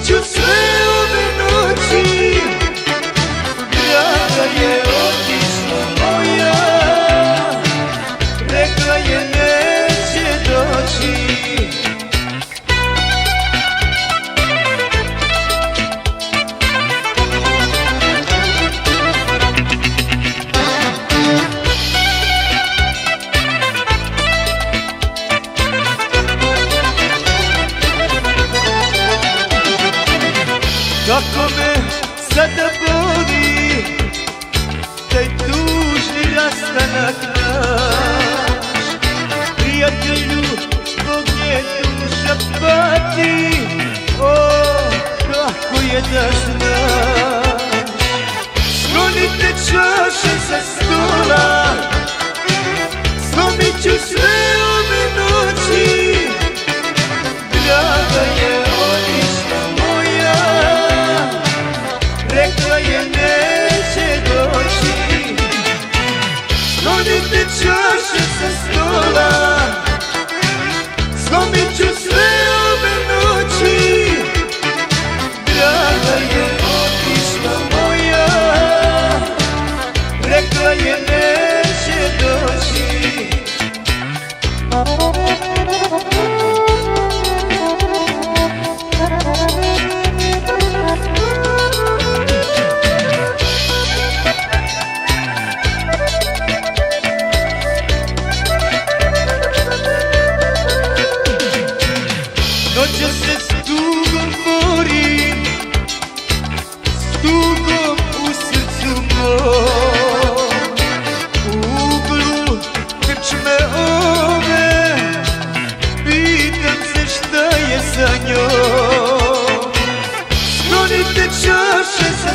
ću sve ove noći, draga je otišla moja, rekla je neće doći. Kako me sada boli taj tužni rastanak naš, prijatelju, zbog nje duša pati, o, kako je da znaš. Sklonite čaše sa stola, slomit ću sve ove noći, draga je otišla moja, rekla je neće doći. Sklonite čaše sa stola, slomit ću sve ove noći, draga je otišla moja, rekla je neće doći. Noća se s tugom borim, s tugom u srcu mom. U uglu krčme ove, pitam se šta je sa njom. Sklonite čaše sa